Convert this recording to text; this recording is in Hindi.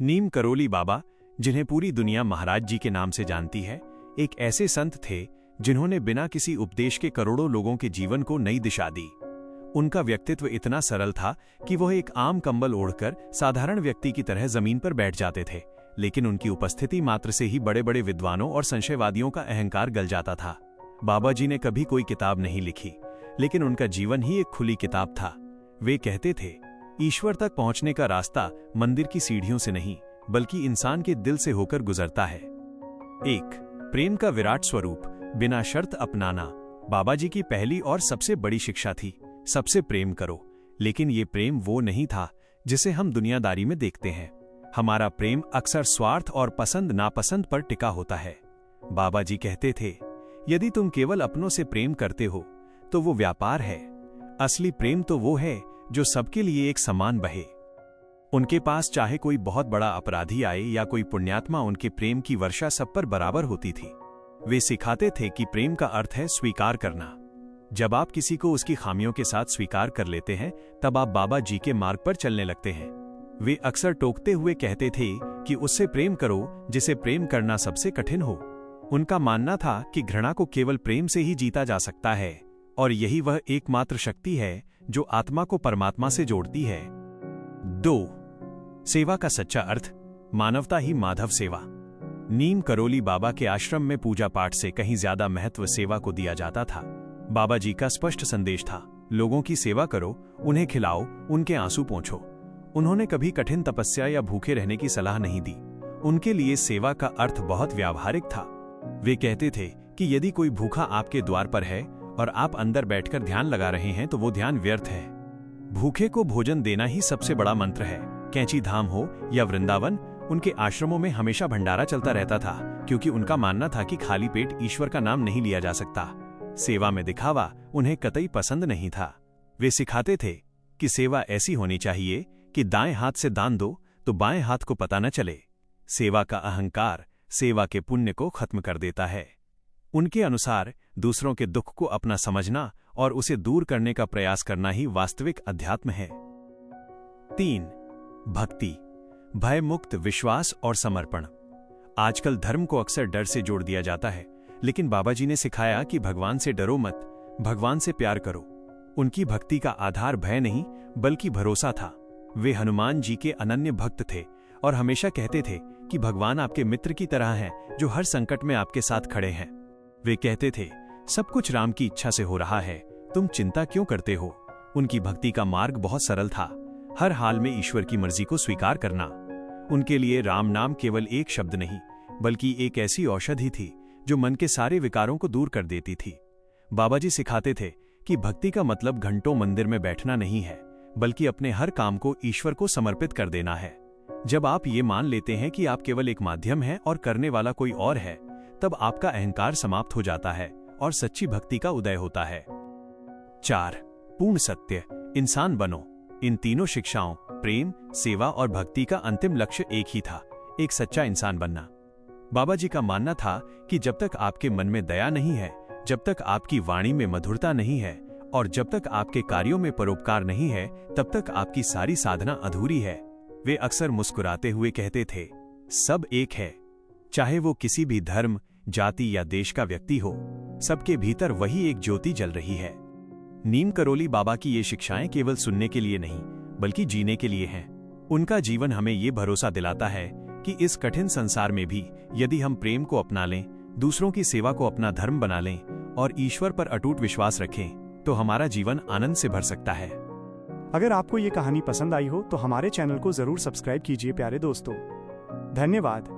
नीम करोली बाबा, जिन्हें पूरी दुनिया महाराज जी के नाम से जानती है, एक ऐसे संत थे जिन्होंने बिना किसी उपदेश के करोड़ों लोगों के जीवन को नई दिशा दी। उनका व्यक्तित्व इतना सरल था कि वह एक आम कंबल ओढ़कर साधारण व्यक्ति की तरह जमीन पर बैठ जाते थे, लेकिन उनकी उपस्थिति मात्र से ही बड़े बड़े विद्वानों और संशयवादियों का अहंकार गल जाता था। बाबा जी ने कभी कोई किताब नहीं लिखी, लेकिन उनका जीवन ही एक खुली किताब था। वे कहते थे, ईश्वर तक पहुंचने का रास्ता मंदिर की सीढ़ियों से नहीं, बल्कि इंसान के दिल से होकर गुजरता है। 1. प्रेम का विराट स्वरूप, बिना शर्त अपनाना। बाबा जी की पहली और सबसे बड़ी शिक्षा थी, सबसे प्रेम करो। लेकिन ये प्रेम वो नहीं था जिसे हम दुनियादारी में देखते हैं। हमारा प्रेम अक्सर स्वार्थ और पसंद नापसंद पर टिका होता है। बाबा जी कहते थे, यदि तुम केवल अपनों से प्रेम करते हो तो वो व्यापार है। असली प्रेम तो वो है जो सबके लिए एक समान बहे। उनके पास चाहे कोई बहुत बड़ा अपराधी आए या कोई पुण्यात्मा, उनके प्रेम की वर्षा सब पर बराबर होती थी। वे सिखाते थे कि प्रेम का अर्थ है स्वीकार करना। जब आप किसी को उसकी खामियों के साथ स्वीकार कर लेते हैं, तब आप बाबा जी के मार्ग पर चलने लगते हैं। वे अक्सर टोकते हुए कहते थे कि उससे प्रेम करो जिसे प्रेम करना सबसे कठिन हो। उनका मानना था कि घृणा को केवल प्रेम से ही जीता जा सकता है, और यही वह एकमात्र शक्ति है जो आत्मा को परमात्मा से जोड़ती है। 2. सेवा का सच्चा अर्थ, मानवता ही माधव सेवा। नीम करोली बाबा के आश्रम में पूजा पाठ से कहीं ज्यादा महत्व सेवा को दिया जाता था। बाबा जी का स्पष्ट संदेश था, लोगों की सेवा करो, उन्हें खिलाओ, उनके आंसू पोंछो। उन्होंने कभी कठिन तपस्या या भूखे रहने की सलाह नहीं दी। उनके लिए सेवा का अर्थ बहुत व्यावहारिक था। वे कहते थे कि यदि कोई भूखा आपके द्वार पर है और आप अंदर बैठकर ध्यान लगा रहे हैं तो वो ध्यान व्यर्थ है। भूखे को भोजन देना ही सबसे बड़ा मंत्र है। कैंची धाम हो या वृंदावन, उनके आश्रमों में हमेशा भंडारा चलता रहता था, क्योंकि उनका मानना था कि खाली पेट ईश्वर का नाम नहीं लिया जा सकता। सेवा में दिखावा उन्हें कतई पसंद नहीं था। वे सिखाते थे कि सेवा ऐसी होनी चाहिए कि दाएं हाथ से दान दो तो बाएं हाथ को पता न चले। सेवा का अहंकार सेवा के पुण्य को खत्म कर देता है। उनके अनुसार दूसरों के दुख को अपना समझना और उसे दूर करने का प्रयास करना ही वास्तविक अध्यात्म है। 3. भक्ति, भय मुक्त विश्वास और समर्पण। आजकल धर्म को अक्सर डर से जोड़ दिया जाता है, लेकिन बाबा जी ने सिखाया कि भगवान से डरो मत, भगवान से प्यार करो। उनकी भक्ति का आधार भय नहीं बल्कि भरोसा था। वे हनुमान जी के अनन्य भक्त थे और हमेशा कहते थे कि भगवान आपके मित्र की तरह हैं जो हर संकट में आपके साथ खड़े हैं। वे कहते थे, सब कुछ राम की इच्छा से हो रहा है, तुम चिंता क्यों करते हो। उनकी भक्ति का मार्ग बहुत सरल था, हर हाल में ईश्वर की मर्जी को स्वीकार करना। उनके लिए राम नाम केवल एक शब्द नहीं, बल्कि एक ऐसी औषधि थी जो मन के सारे विकारों को दूर कर देती थी। बाबा जी सिखाते थे कि भक्ति का मतलब घंटों मंदिर में बैठना नहीं है, बल्कि अपने हर काम को ईश्वर को समर्पित कर देना है। जब आप ये मान लेते हैं कि आप केवल एक माध्यम हैं और करने वाला कोई और है, तब आपका अहंकार समाप्त हो जाता है और सच्ची भक्ति का उदय होता है। 4. पूर्ण सत्य, इंसान बनो। इन तीनों शिक्षाओं प्रेम, सेवा और भक्ति का अंतिम लक्ष्य एक ही था, एक सच्चा इंसान बनना। बाबा जी का मानना था कि जब तक आपके मन में दया नहीं है, जब तक आपकी वाणी में मधुरता नहीं है और जब तक आपके कार्यों में परोपकार नहीं है, तब तक आपकी सारी साधना अधूरी है। वे अक्सर मुस्कुराते हुए कहते थे, सब एक है। चाहे वो किसी भी धर्म, जाति या देश का व्यक्ति हो, सबके भीतर वही एक ज्योति जल रही है। नीम करोली बाबा की ये शिक्षाएं केवल सुनने के लिए नहीं, बल्कि जीने के लिए हैं। उनका जीवन हमें ये भरोसा दिलाता है कि इस कठिन संसार में भी यदि हम प्रेम को अपना लें, दूसरों की सेवा को अपना धर्म बना लें और ईश्वर पर अटूट विश्वास रखें, तो हमारा जीवन आनंद से भर सकता है। अगर आपको ये कहानी पसंद आई हो तो हमारे चैनल को जरूर सब्सक्राइब कीजिए प्यारे दोस्तों। धन्यवाद।